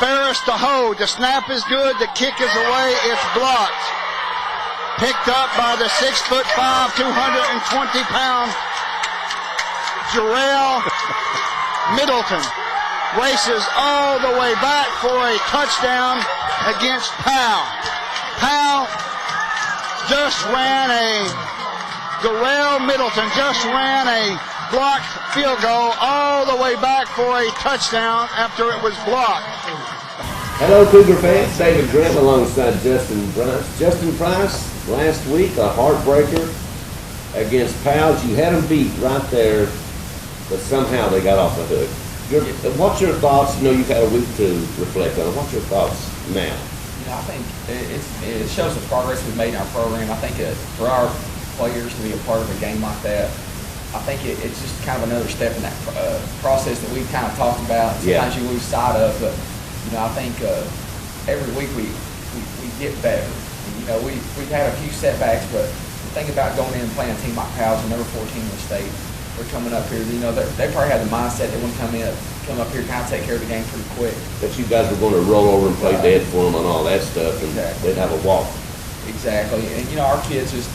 Ferris to hold. The snap is good. The kick is away. It's blocked. Picked up by the 6'5", 220-pound Jarrell Middleton. Races all the way back for a touchdown against Powell. Powell just ran Jarrell Middleton just ran a blocked field goal all the way back for a touchdown after it was blocked. Hello, Cougar fans. David Graham alongside Justin Price. Justin Price, last week, a heartbreaker against Powell. You had them beat right there, but somehow they got off the hook. What's your thoughts? You know, you've had a week to reflect on it. What's your thoughts now? I think it shows the progress we've made in our program. I think for our players to be a part of a game like that, I think it's just kind of another step in that process that we've kind of talked about. Sometimes you lose sight of, but I think every week we get better. And, we've had a few setbacks, but the thing about going in and playing a team like Powell's, number 14 in the state, we're coming up here. They probably had the mindset they want to come up here, kind of take care of the game pretty quick. But you guys were going to roll over and play dead for them and all that stuff, and they'd have a walk. Exactly, and our kids just,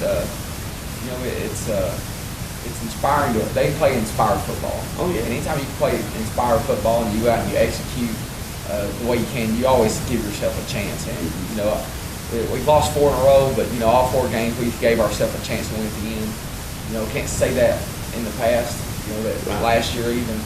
it's inspiring to. They play inspired football. Oh yeah. And anytime you play inspired football and you go out and you execute the way you can, you always give yourself a chance. And we've lost 4 in a row, but all 4 games we gave ourselves a chance to win at the end. Can't say that in the past. That last year even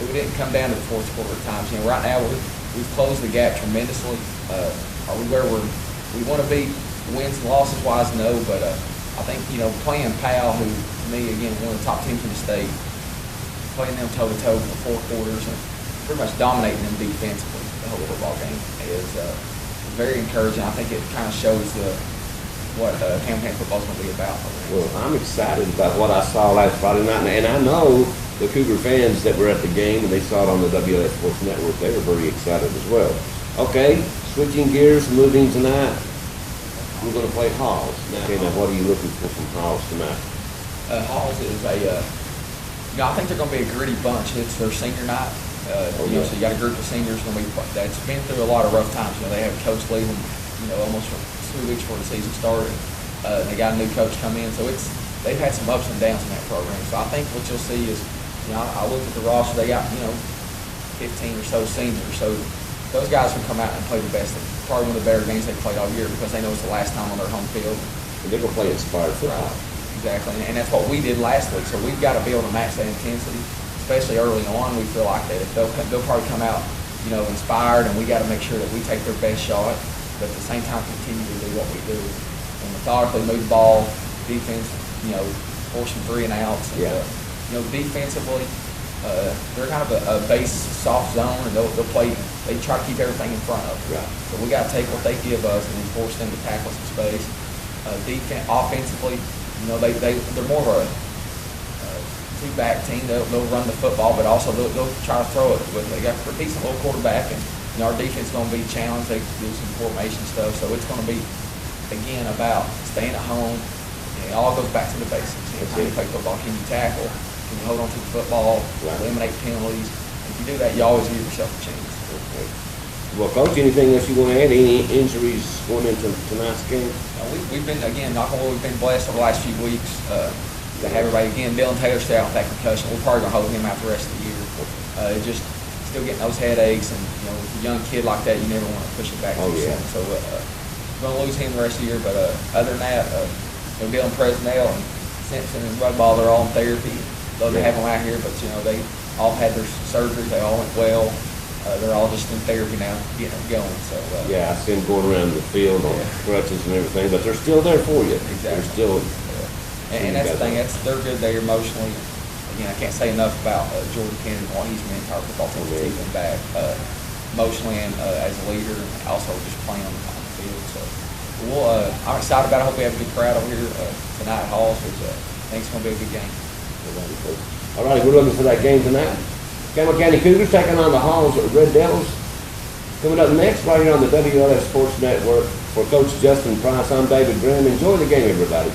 we didn't come down to the fourth quarter at times. Right now we've closed the gap tremendously. Are we where we want to be wins and losses wise? No, but I think playing Powell, who to me again one of the top teams in the state, playing them toe to toe for 4 quarters and pretty much dominating them defensively the whole football game is very encouraging. I think it kind of shows what campaign football is going to be about. Well, I'm excited about what I saw last Friday night, and I know the Cougar fans that were at the game and they saw it on the WLS Sports Network, they were very excited as well. Okay, switching gears, moving tonight, we're going to play Halls. Now, what are you looking for from Halls tonight? Halls is I think they're going to be a gritty bunch. It's their senior night. So you got a group of seniors that's been through a lot of rough times. They have Coach leave them, almost for 2 weeks before the season started. They got a new coach come in, so they've had some ups and downs in that program. So I think what you'll see is, I look at the roster. They got 15 or so seniors. So those guys will come out and play the best. Probably one of the better games they've played all year because they know it's the last time on their home field. And they're going to play inspired football. Right. Exactly, and that's what we did last week. So we've got to be able to match that intensity, especially early on. We feel like that if they'll probably come out, inspired, and we got to make sure that we take their best shot, but at the same time continue to do what we do and methodically move the ball, defense, force some 3 and outs. And, defensively, they're kind of a base soft zone, and they'll play. They try to keep everything in front of them. Right. So we got to take what they give us and then force them to tackle some space. Offensively, they're more of a 2-back team. They'll run the football, but also they'll try to throw it. They got a decent little quarterback, and our defense is going to be challenged. They do some formation stuff, so it's going to be again about staying at home. And it all goes back to the basics. How you play football? Can you tackle? Can you hold on to the football? Eliminate penalties? If you do that, you always give yourself a chance. Okay. Well, Coach, anything else you want to add? Any injuries going into tonight's game? We've been, again, knock on wood, we've been blessed over the last few weeks to have everybody. Again, Dylan Taylor stay out with that concussion. We're probably going to hold him out the rest of the year. Just still getting those headaches, and with a young kid like that, you never want to push it back too soon. So we're going to lose him the rest of the year. But other than that, Dylan Presnell and Simpson and Rudball, they're all in therapy. Love to have them out here, but they all had their surgeries. They all went well. They're all just in therapy now, getting it going. So I see them going around the field on crutches and everything, but they're still there for you. Exactly. They're still. And that's the thing. They're good there emotionally. Again, I can't say enough about Jordan Kennedy and what he's meant to our football team, taking him back emotionally and as a leader, and also just playing on the field. So I'm excited about it. I hope we have a good crowd over here tonight at Halls, which I think it's going to be a good game. All right, we're looking for that game tonight. Campbell County Cougars taking on the Halls Red Devils. Coming up next, right here on the WLS Sports Network, for Coach Justin Price, I'm David Graham. Enjoy the game, everybody.